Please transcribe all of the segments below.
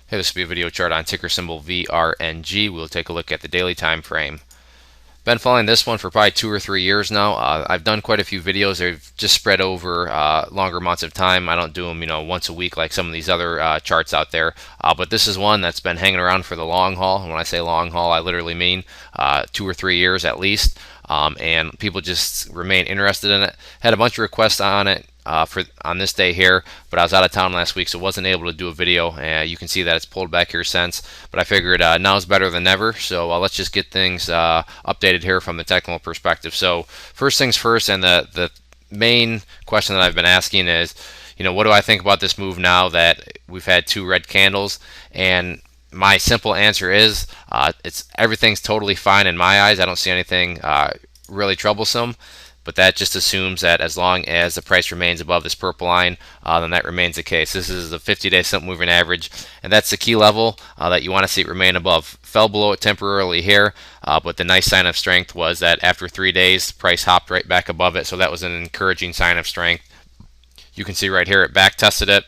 Hey, this will be a video chart on ticker symbol VRNG. We'll take a look at the daily time frame. Been following this one for probably 2 or 3 years now. I've done quite a few videos. They've just spread over longer amounts of time. I don't do them, once a week like some of these other charts out there. But this is one that's been hanging around for the long haul. And when I say long haul, I literally mean 2 or 3 years at least. And people just remain interested in it. Had a bunch of requests on it on this day here, but I was out of town last week, so wasn't able to do a video. You can see that it's pulled back here since, but I figured now is better than never, so let's just get things updated here from the technical perspective. So first things first, and the main question that I've been asking is, what do I think about this move now that we've had two red candles? And my simple answer is everything's totally fine in my eyes. I don't see anything really troublesome. But that just assumes that as long as the price remains above this purple line, then that remains the case. This is the 50-day simple moving average, and that's the key level that you want to see it remain above. Fell below it temporarily here, but the nice sign of strength was that after 3 days, the price hopped right back above it, so that was an encouraging sign of strength. You can see right here it back tested it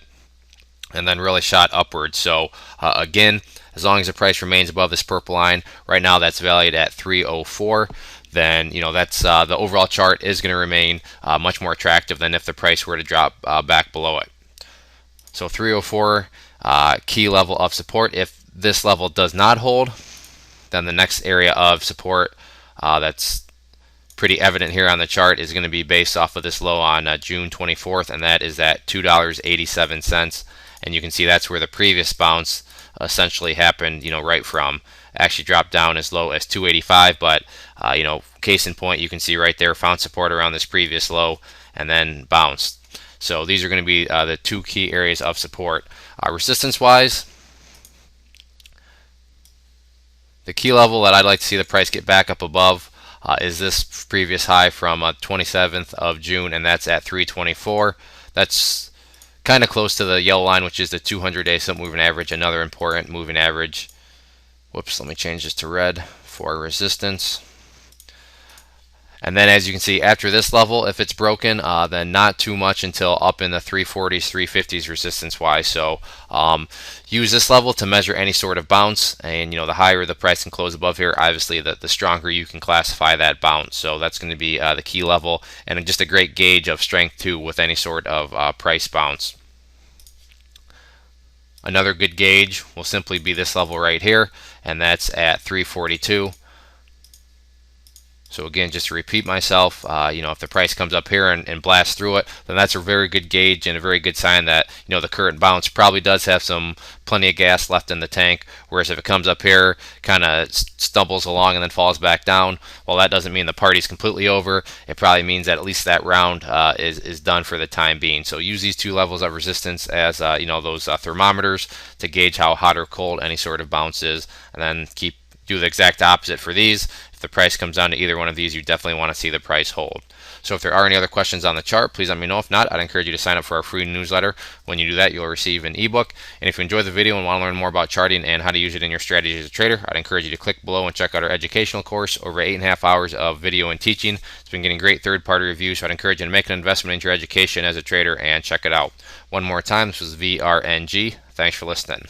and then really shot upwards. So again, as long as the price remains above this purple line, right now that's valued at 304. Then that's the overall chart is going to remain much more attractive than if the price were to drop back below it. So 304 key level of support. If this level does not hold, then the next area of support that's pretty evident here on the chart is going to be based off of this low on June 24th, and that is at $2.87. And you can see that's where the previous bounce essentially happened, right from. Actually dropped down as low as 285, but case in point, you can see right there, found support around this previous low and then bounced. So these are going to be the two key areas of support. Resistance wise, the key level that I'd like to see the price get back up above is this previous high from 27th of June, and that's at 324. That's kind of close to the yellow line, which is the 200-day simple moving average, another important moving average. Whoops, let me change this to red for resistance. And then as you can see, after this level, if it's broken, then not too much until up in the 340s, 350s resistance wise. So use this level to measure any sort of bounce. And the higher the price can close above here, obviously the stronger you can classify that bounce. So that's going to be the key level, and just a great gauge of strength too with any sort of price bounce. Another good gauge will simply be this level right here, and that's at 342. So again, just to repeat myself, if the price comes up here and blasts through it, then that's a very good gauge and a very good sign that the current bounce probably does have plenty of gas left in the tank. Whereas if it comes up here, kind of stumbles along and then falls back down, well, that doesn't mean the party's completely over. It probably means that at least that round is done for the time being. So use these two levels of resistance as those thermometers to gauge how hot or cold any sort of bounce is, and then do the exact opposite for these. If the price comes down to either one of these, you definitely want to see the price hold. So if there are any other questions on the chart, please let me know. If not, I'd encourage you to sign up for our free newsletter. When you do that, you'll receive an ebook. And if you enjoyed the video and want to learn more about charting and how to use it in your strategy as a trader, I'd encourage you to click below and check out our educational course. Over 8.5 hours of video and teaching. It's been getting great third-party reviews, so I'd encourage you to make an investment into your education as a trader and check it out. One more time, this was VRNG. Thanks for listening.